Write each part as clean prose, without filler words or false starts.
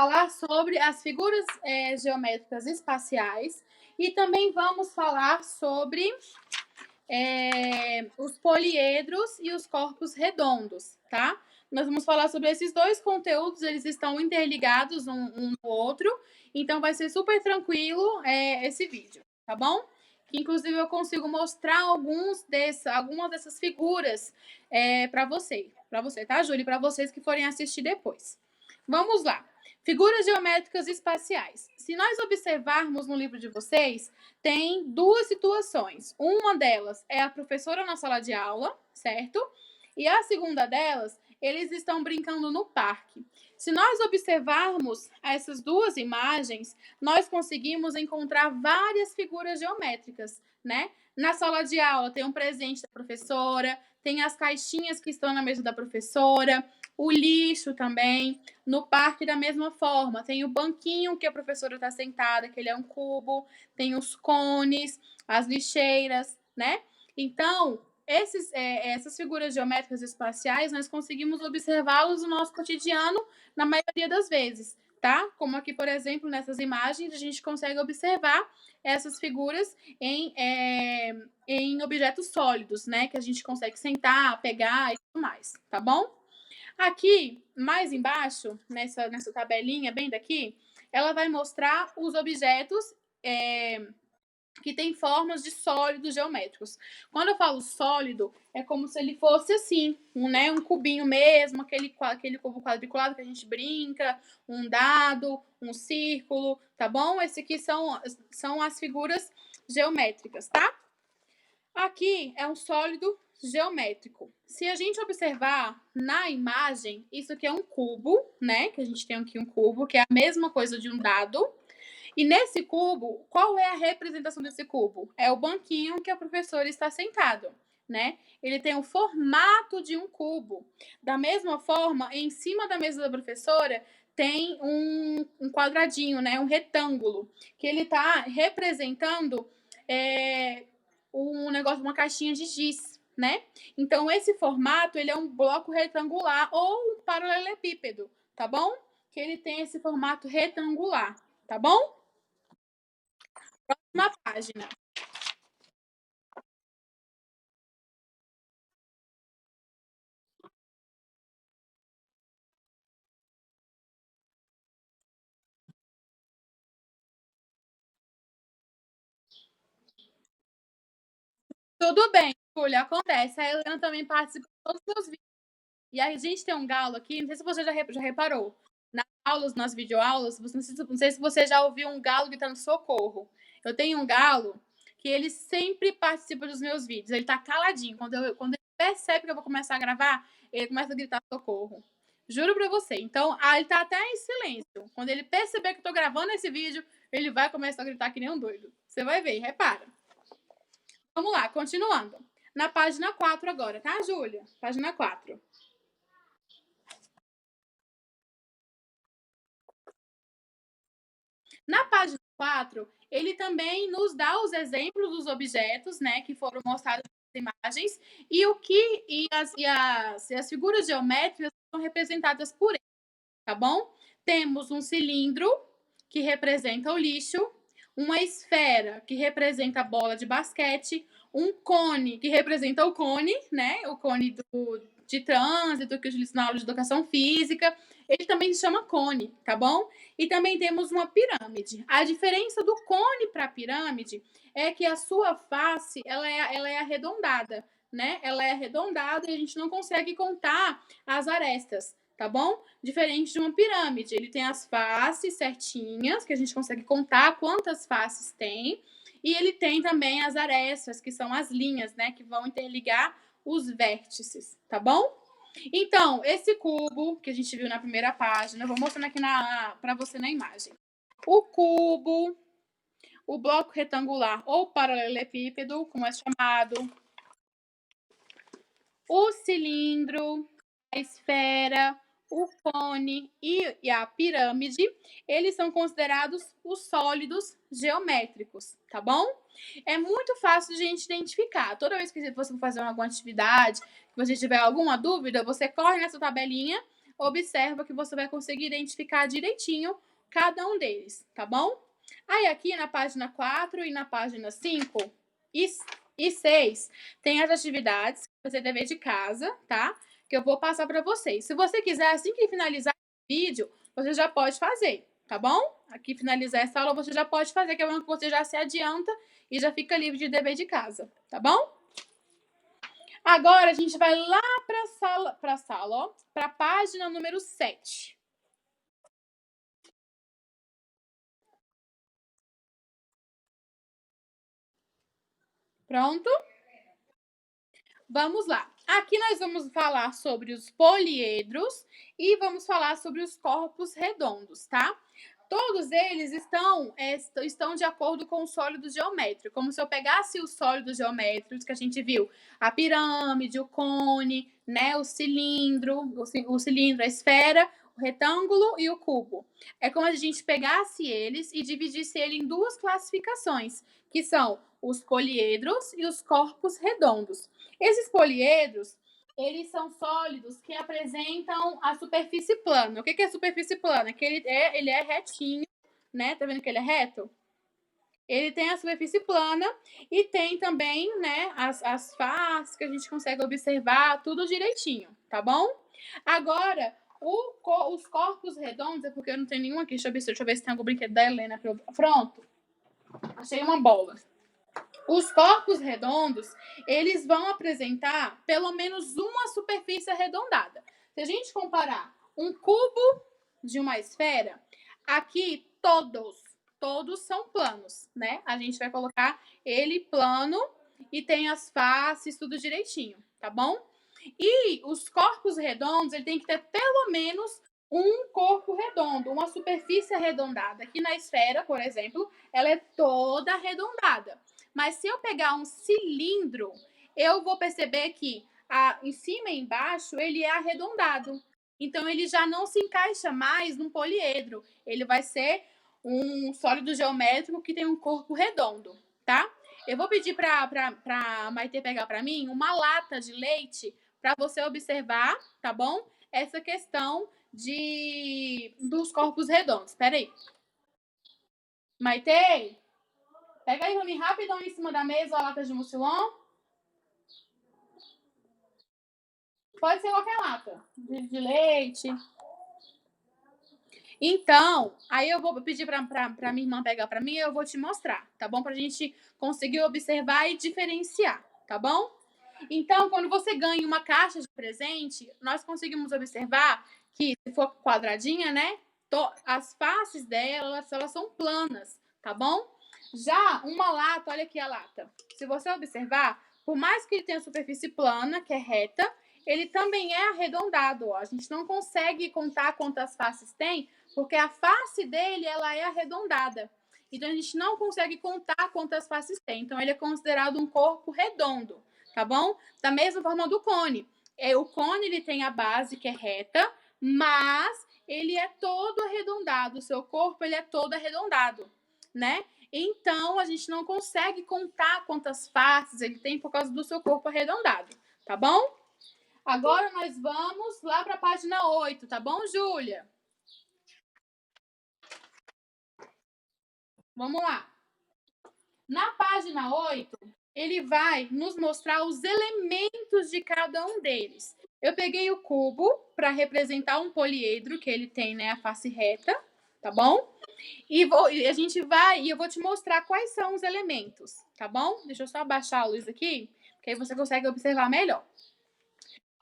falar sobre as figuras geométricas espaciais e também vamos falar sobre os poliedros e os corpos redondos, tá? Nós vamos falar sobre esses dois conteúdos, eles estão interligados um no outro, então vai ser super tranquilo esse vídeo, tá bom? Que inclusive eu consigo mostrar algumas dessas figuras para você, tá, Júlia? Para vocês que forem assistir depois. Vamos lá. Figuras geométricas espaciais. Se nós observarmos no livro de vocês, tem duas situações. Uma delas é a professora na sala de aula, certo? E a segunda delas, eles estão brincando no parque. Se nós observarmos essas duas imagens, nós conseguimos encontrar várias figuras geométricas, né? Na sala de aula tem um presente da professora, tem as caixinhas que estão na mesa da professora, o lixo também. No parque, da mesma forma, tem o banquinho que a professora está sentada, que ele é um cubo, tem os cones, as lixeiras, né? Então, essas figuras geométricas espaciais, nós conseguimos observá-los no nosso cotidiano na maioria das vezes, tá? Como aqui, por exemplo, nessas imagens, a gente consegue observar essas figuras em objetos sólidos, né? Que a gente consegue sentar, pegar e tudo mais, tá bom? Aqui, mais embaixo, nessa tabelinha bem daqui, ela vai mostrar os objetos que têm formas de sólidos geométricos. Quando eu falo sólido, é como se ele fosse assim, um cubinho mesmo, aquele cubo quadriculado que a gente brinca, um dado, um círculo, tá bom? Esse aqui são as figuras geométricas, tá? Aqui é um sólido geométrico. Se a gente observar na imagem, isso aqui é um cubo, né? Que a gente tem aqui um cubo, que é a mesma coisa de um dado. E nesse cubo, qual é a representação desse cubo? É o banquinho que a professora está sentado, né? Ele tem o formato de um cubo. Da mesma forma, em cima da mesa da professora tem um quadradinho, né? Um retângulo, que ele está representando um negócio, uma caixinha de giz, né? Então, esse formato, ele é um bloco retangular ou um paralelepípedo, tá bom? Que ele tem esse formato retangular, tá bom? Próxima página. Tudo bem, Júlia, acontece. A Helena também participa de todos os seus vídeos. E a gente tem um galo aqui, não sei se você já reparou. Nas aulas, nas videoaulas, não sei se você já ouviu um galo gritando socorro. Eu tenho um galo que ele sempre participa dos meus vídeos. Ele tá caladinho. Quando ele percebe que eu vou começar a gravar, ele começa a gritar socorro. Juro pra você. Então, ele tá até em silêncio. Quando ele perceber que eu tô gravando esse vídeo, ele vai começar a gritar que nem um doido. Você vai ver, repara. Vamos lá, continuando. Na página 4 agora, tá, Júlia? Página 4. Na página 4, ele também nos dá os exemplos dos objetos, né, que foram mostrados nas imagens e as figuras geométricas são representadas por ele, tá bom? Temos um cilindro que representa o lixo, uma esfera que representa a bola de basquete, um cone que representa o cone, né? O cone de trânsito que utiliza na aula de educação física. Ele também se chama cone, tá bom? E também temos uma pirâmide. A diferença do cone para a pirâmide é que a sua face ela é arredondada, né? Ela é arredondada e a gente não consegue contar as arestas, tá bom? Diferente de uma pirâmide, ele tem as faces certinhas, que a gente consegue contar quantas faces tem, e ele tem também as arestas, que são as linhas, né, que vão interligar os vértices, tá bom? Então, esse cubo que a gente viu na primeira página, eu vou mostrando aqui para você na imagem. O cubo, o bloco retangular ou paralelepípedo, como é chamado, o cilindro, a esfera, o cone e a pirâmide, eles são considerados os sólidos geométricos, tá bom? É muito fácil de a gente identificar. Toda vez que você for fazer alguma atividade, que você tiver alguma dúvida, você corre nessa tabelinha, observa que você vai conseguir identificar direitinho cada um deles, tá bom? Aí aqui na página 4 e na página 5 e 6 tem as atividades que você dever de casa, tá? Que eu vou passar para vocês. Se você quiser, assim que finalizar o vídeo, você já pode fazer, tá bom? Aqui finalizar essa aula, você já pode fazer, que é bom que você já se adianta e já fica livre de dever de casa, tá bom? Agora a gente vai lá para a sala, ó, para a página número 7. Pronto? Vamos lá. Aqui nós vamos falar sobre os poliedros e vamos falar sobre os corpos redondos, tá? Todos eles estão de acordo com o sólido geométrico. Como se eu pegasse os sólidos geométricos que a gente viu, a pirâmide, o cone, né, o cilindro, a esfera, o retângulo e o cubo. É como se a gente pegasse eles e dividisse ele em duas classificações, que são os poliedros e os corpos redondos. Esses poliedros, eles são sólidos que apresentam a superfície plana. O que é superfície plana? Que ele é retinho, né? Tá vendo que ele é reto? Ele tem a superfície plana e tem também, né, as faces que a gente consegue observar tudo direitinho, tá bom? Agora, os corpos redondos, é porque eu não tenho nenhum aqui, deixa eu ver se tem algum brinquedo da Helena. Pronto, achei uma bola. Os corpos redondos, eles vão apresentar pelo menos uma superfície arredondada. Se a gente comparar um cubo de uma esfera, aqui todos são planos, né? A gente vai colocar ele plano e tem as faces, tudo direitinho, tá bom? E os corpos redondos, ele tem que ter pelo menos um corpo redondo, uma superfície arredondada. Aqui na esfera, por exemplo, ela é toda arredondada. Mas se eu pegar um cilindro, eu vou perceber que em cima e embaixo ele é arredondado. Então ele já não se encaixa mais num poliedro. Ele vai ser um sólido geométrico que tem um corpo redondo, tá? Eu vou pedir para Maite pegar para mim uma lata de leite para você observar, tá bom? Essa questão dos corpos redondos. Espera aí. Maite, pega aí para mim rapidão em cima da mesa a lata de mucilon. Pode ser qualquer lata de leite. Então, aí eu vou pedir para minha irmã pegar para mim e eu vou te mostrar, tá bom? Para a gente conseguir observar e diferenciar, tá bom? Então, quando você ganha uma caixa de presente, nós conseguimos observar que, se for quadradinha, né? As faces dela, elas são planas, tá bom? Já uma lata, olha aqui a lata. Se você observar, por mais que ele tenha superfície plana, que é reta, ele também é arredondado. Ó. A gente não consegue contar quantas faces tem, porque a face dele ela é arredondada. Então a gente não consegue contar quantas faces tem. Então ele é considerado um corpo redondo, tá bom? Da mesma forma do cone. O cone ele tem a base que é reta, mas ele é todo arredondado. O seu corpo ele é todo arredondado, né? Então a gente não consegue contar quantas faces ele tem por causa do seu corpo arredondado, tá bom? Agora nós vamos lá para a página 8, tá bom, Júlia? Vamos lá. Na página 8, ele vai nos mostrar os elementos de cada um deles. Eu peguei o cubo para representar um poliedro, que ele tem, né, a face reta, tá bom? E eu vou te mostrar quais são os elementos, tá bom? Deixa eu só abaixar a luz aqui, que aí você consegue observar melhor.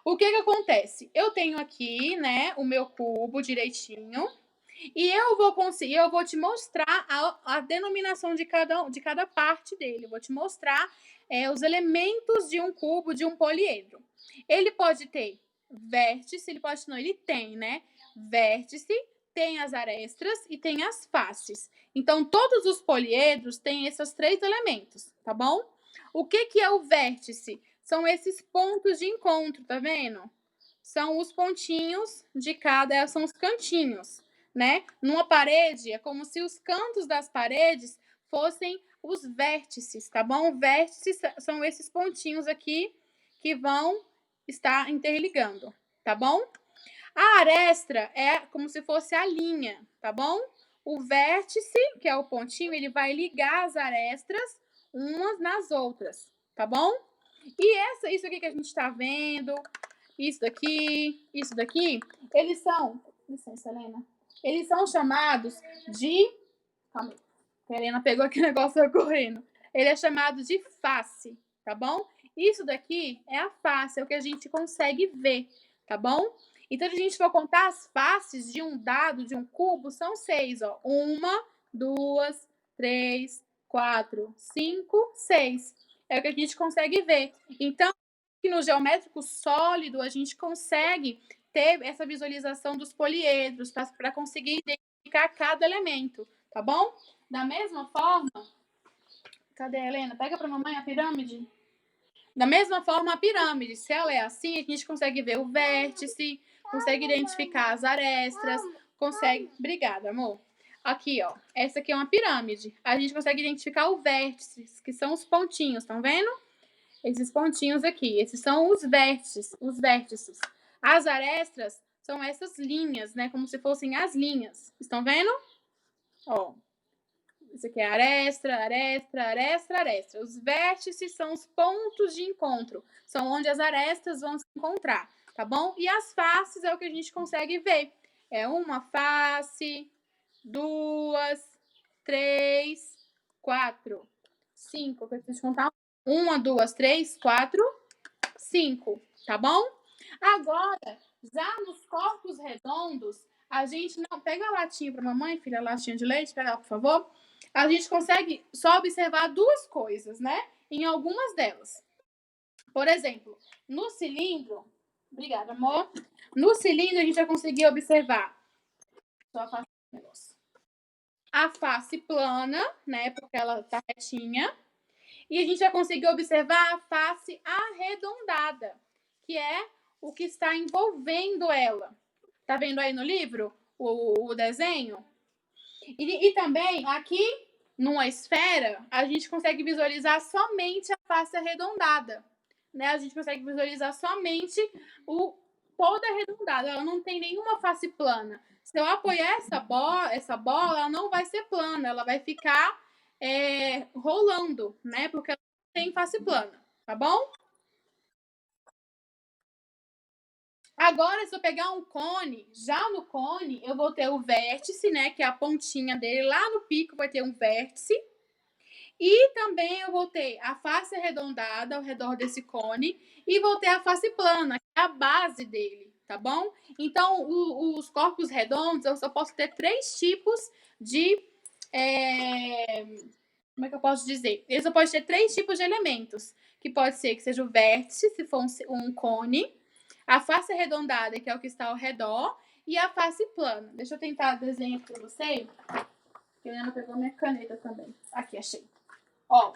O que acontece? Eu tenho aqui, né, o meu cubo direitinho. E eu vou te mostrar a denominação de cada parte dele. Eu vou te mostrar os elementos de um cubo, de um poliedro. Ele pode ter vértice, ele pode não, ele tem, né? Vértice, tem as arestas e tem as faces. Então, todos os poliedros têm esses três elementos, tá bom? O que é o vértice? São esses pontos de encontro, tá vendo? São os pontinhos de cada, são os cantinhos, né? Numa parede, é como se os cantos das paredes fossem os vértices, tá bom? Vértices são esses pontinhos aqui que vão estar interligando, tá bom? A aresta é como se fosse a linha, tá bom? O vértice, que é o pontinho, ele vai ligar as arestas umas nas outras, tá bom? E isso aqui que a gente tá vendo, isso daqui, eles são. Licença, Helena. Eles são chamados de. Calma aí. A Helena pegou aqui o negócio correndo. Ele é chamado de face, tá bom? Isso daqui é a face, é o que a gente consegue ver, tá bom? Então, se a gente for contar as faces de um dado, de um cubo, são 6, ó. 1, 2, 3, 4, 5, 6. É o que a gente consegue ver. Então, no geométrico sólido, a gente consegue ter essa visualização dos poliedros para conseguir identificar cada elemento, tá bom? Da mesma forma, cadê a Helena? Pega para mamãe a pirâmide. Da mesma forma, a pirâmide, se ela é assim, a gente consegue ver o vértice, consegue identificar as arestas, consegue. Obrigada, amor. Aqui, ó. Essa aqui é uma pirâmide. A gente consegue identificar o vértice, que são os pontinhos, estão vendo? Esses pontinhos aqui. Esses são os vértices, os vértices. As arestas são essas linhas, né? Como se fossem as linhas. Estão vendo? Ó. Isso aqui é aresta, aresta, aresta, aresta. Os vértices são os pontos de encontro. São onde as arestas vão se encontrar, tá bom? E as faces é o que a gente consegue ver. É uma face, duas, três, quatro, cinco. Eu preciso contar. Uma, duas, três, quatro, 5, tá bom? Agora, já nos corpos redondos, a gente não. Pega a latinha para mamãe, filha, a latinha de leite, pega ela, por favor. A gente consegue só observar duas coisas, né? Em algumas delas. Por exemplo, no cilindro. Obrigada, amor. No cilindro, a gente vai conseguir observar. Só a face, a face plana, né? Porque ela tá retinha. E a gente vai conseguir observar a face arredondada, que é o que está envolvendo ela. Tá vendo aí no livro o desenho? E também aqui numa esfera a gente consegue visualizar somente a face arredondada, né? A gente consegue visualizar somente o toda arredondada. Ela não tem nenhuma face plana. Se eu apoiar essa bola, ela não vai ser plana, ela vai ficar rolando, né? Porque ela não tem face plana, tá bom? Agora, se eu pegar um cone, já no cone eu vou ter o vértice, né? Que é a pontinha dele. Lá no pico vai ter um vértice. E também eu vou ter a face arredondada ao redor desse cone. E vou ter a face plana, que é a base dele, tá bom? Então, os corpos redondos, eu só posso ter 3 tipos de. Como é que eu posso dizer? Ele só pode ter 3 tipos de elementos. Que pode ser que seja o vértice, se for um cone, a face arredondada, que é o que está ao redor, e a face plana. Deixa eu tentar desenhar para você. A Helena pegou minha caneta também. Aqui, achei. Ó,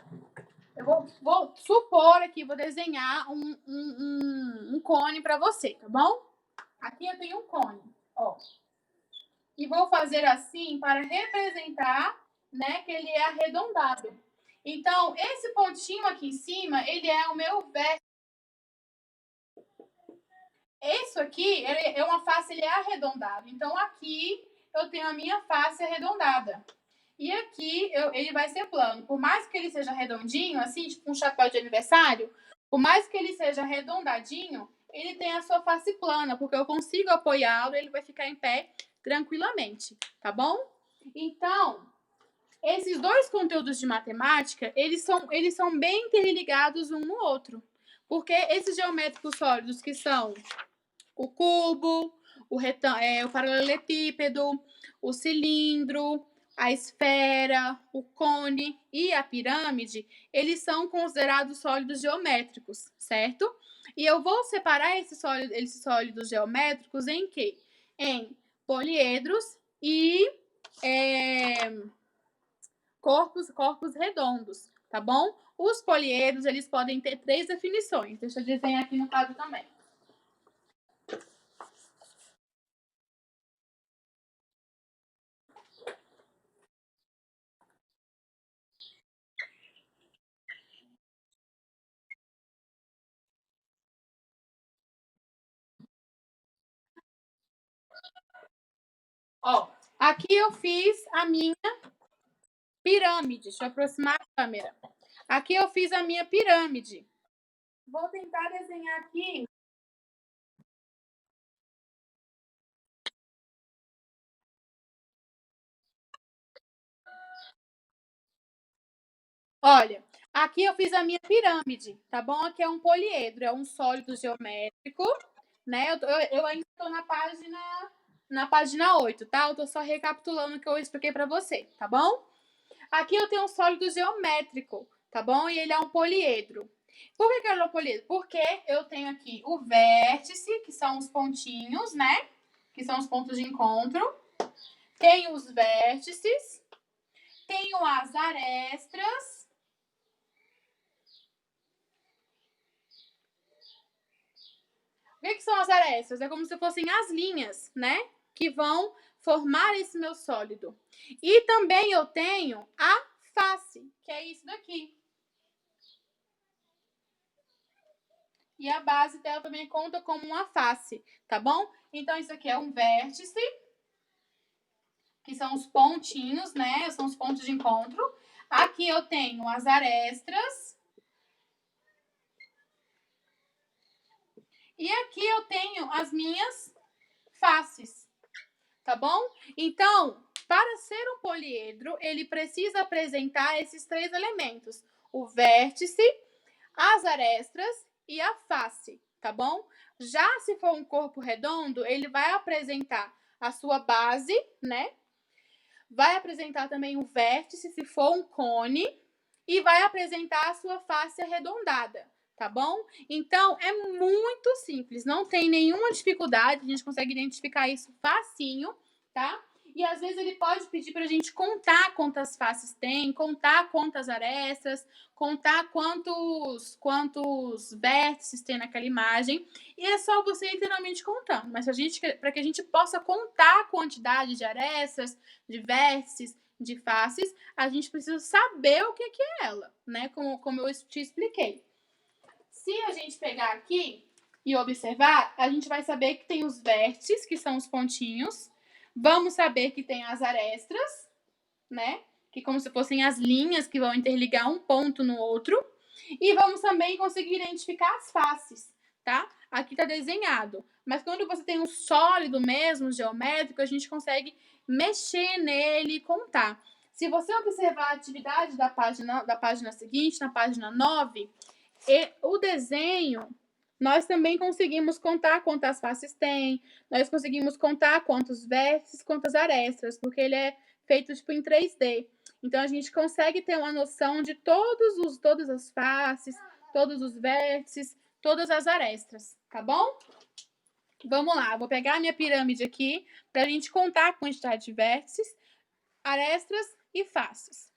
eu vou supor aqui, vou desenhar um cone para você, tá bom? Aqui eu tenho um cone, ó. E vou fazer assim para representar, né, que ele é arredondado. Então, esse pontinho aqui em cima, ele é o meu vértice. Isso aqui é uma face, ele é arredondado. Então, aqui eu tenho a minha face arredondada. E aqui ele vai ser plano. Por mais que ele seja redondinho, assim, tipo um chapéu de aniversário, por mais que ele seja arredondadinho, ele tem a sua face plana, porque eu consigo apoiá-lo, ele vai ficar em pé tranquilamente, tá bom? Então, esses dois conteúdos de matemática, eles são bem interligados um no outro. Porque esses geométricos sólidos que são o cubo, o paralelepípedo, o cilindro, a esfera, o cone e a pirâmide, eles são considerados sólidos geométricos, certo? E eu vou separar esses sólidos geométricos em quê? Em poliedros e corpos redondos, tá bom? Os poliedros, eles podem ter 3 definições. Deixa eu desenhar aqui no quadro também. Ó, aqui eu fiz a minha pirâmide. Deixa eu aproximar a câmera. Aqui eu fiz a minha pirâmide. Vou tentar desenhar aqui. Olha, aqui eu fiz a minha pirâmide, tá bom? Aqui é um poliedro, é um sólido geométrico, né? Eu ainda estou na página 8, tá? Eu tô só recapitulando o que eu expliquei para você, tá bom? Aqui eu tenho um sólido geométrico, tá bom? E ele é um poliedro. Por que ele é um poliedro? Porque eu tenho aqui o vértice, que são os pontinhos, né? Que são os pontos de encontro. Tenho os vértices, tenho as arestas. O que são as arestas? É como se fossem as linhas, né? Que vão formar esse meu sólido. E também eu tenho a face, que é isso daqui. E a base dela também conta como uma face, tá bom? Então, isso aqui é um vértice, que são os pontinhos, né? São os pontos de encontro. Aqui eu tenho as arestas. E aqui eu tenho as minhas faces, tá bom? Então, para ser um poliedro, ele precisa apresentar esses três elementos: o vértice, as arestas e a face, tá bom? Já se for um corpo redondo, ele vai apresentar a sua base, né? Vai apresentar também o vértice, se for um cone, e vai apresentar a sua face arredondada, tá bom? Então, é muito simples, não tem nenhuma dificuldade, a gente consegue identificar isso facinho, tá? E às vezes ele pode pedir para a gente contar quantas faces tem, contar quantas arestas, contar quantos vértices tem naquela imagem. E é só você literalmente contando. Mas para que a gente possa contar a quantidade de arestas, de vértices, de faces, a gente precisa saber o que é ela, né? Como eu te expliquei. Se a gente pegar aqui e observar, a gente vai saber que tem os vértices, que são os pontinhos. Vamos saber que tem as arestas, né? Que como se fossem as linhas que vão interligar um ponto no outro. E vamos também conseguir identificar as faces, tá? Aqui tá desenhado. Mas quando você tem um sólido mesmo, geométrico, a gente consegue mexer nele e contar. Se você observar a atividade da página seguinte, na página 9, o desenho, nós também conseguimos contar quantas faces tem, nós conseguimos contar quantos vértices, quantas arestas, porque ele é feito tipo em 3D. Então a gente consegue ter uma noção de todas as faces, todos os vértices, todas as arestas, tá bom? Vamos lá, vou pegar a minha pirâmide aqui para a gente contar a quantidade de vértices, arestas e faces.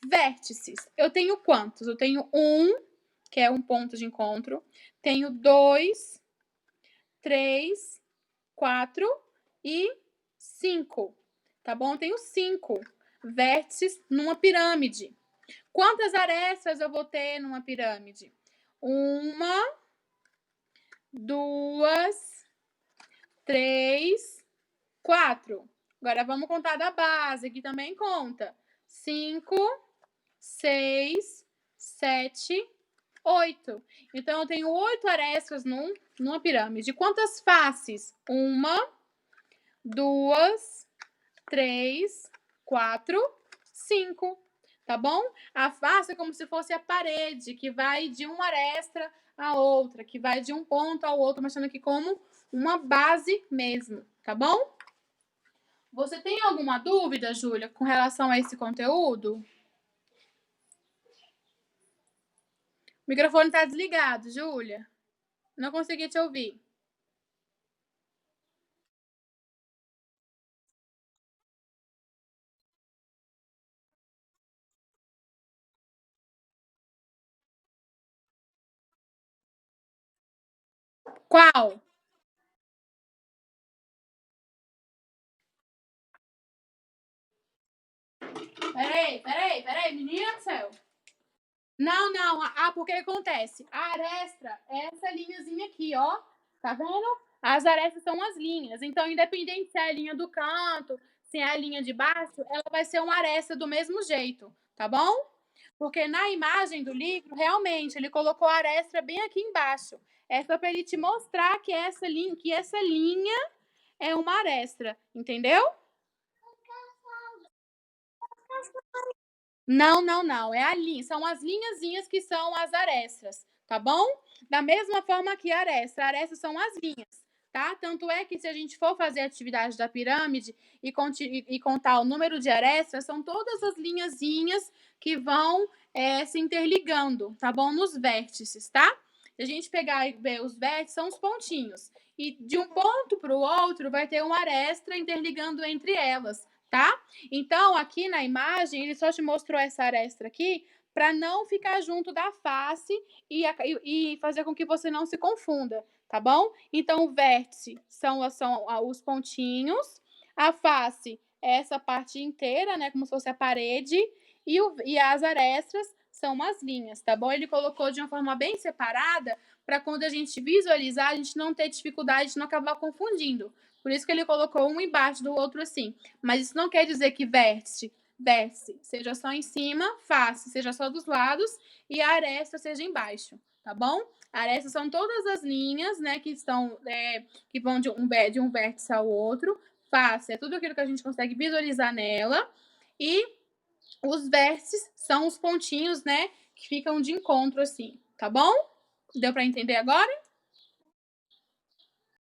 Vértices, eu tenho quantos? Eu tenho um, que é um ponto de encontro. Tenho 2, 3, 4 e 5. Tá bom? Eu tenho 5 vértices numa pirâmide. Quantas arestas eu vou ter numa pirâmide? 1, 2, 3, 4. Agora vamos contar da base, que também conta. 5, 6, 7, 8. Então, eu tenho 8 arestas numa pirâmide. Quantas faces? 1, 2, 3, 4, 5. Tá bom? A face é como se fosse a parede, que vai de uma aresta à outra, que vai de um ponto ao outro, mostrando aqui como uma base mesmo. Tá bom? Você tem alguma dúvida, Júlia, com relação a esse conteúdo? O microfone está desligado, Júlia. Não consegui te ouvir. Qual? Peraí, menina do céu. Não, porque acontece? A arestra é essa linhazinha aqui, ó. Tá vendo? As arestas são as linhas, então independente se é a linha do canto, se é a linha de baixo, ela vai ser uma aresta do mesmo jeito, tá bom? Porque na imagem do livro, realmente, ele colocou a aresta bem aqui embaixo. É só para ele te mostrar que essa linha é uma aresta, entendeu? Não, não, não. É a linha. São as linhazinhas que são as arestas, tá bom? Da mesma forma que a aresta. Arestas são as linhas, tá? Tanto é que se a gente for fazer a atividade da pirâmide e contar o número de arestas, são todas as linhazinhas que vão se interligando, tá bom? Nos vértices, tá? Se a gente pegar e ver os vértices, são os pontinhos. E de um ponto para o outro vai ter uma aresta interligando entre elas, tá? Então, aqui na imagem, ele só te mostrou essa aresta aqui para não ficar junto da face e fazer com que você não se confunda, tá bom? Então, o vértice são os pontinhos, a face é essa parte inteira, né, como se fosse a parede, e as arestas são as linhas, tá bom? Ele colocou de uma forma bem separada para quando a gente visualizar, a gente não ter dificuldade de não acabar confundindo. Por isso que ele colocou um embaixo do outro assim. Mas isso não quer dizer que vértice seja só em cima, face seja só dos lados e a aresta seja embaixo, tá bom? Arestas são todas as linhas, né, que vão de um vértice ao outro. Face é tudo aquilo que a gente consegue visualizar nela. E os vértices são os pontinhos, né, que ficam de encontro assim, tá bom? Deu para entender agora?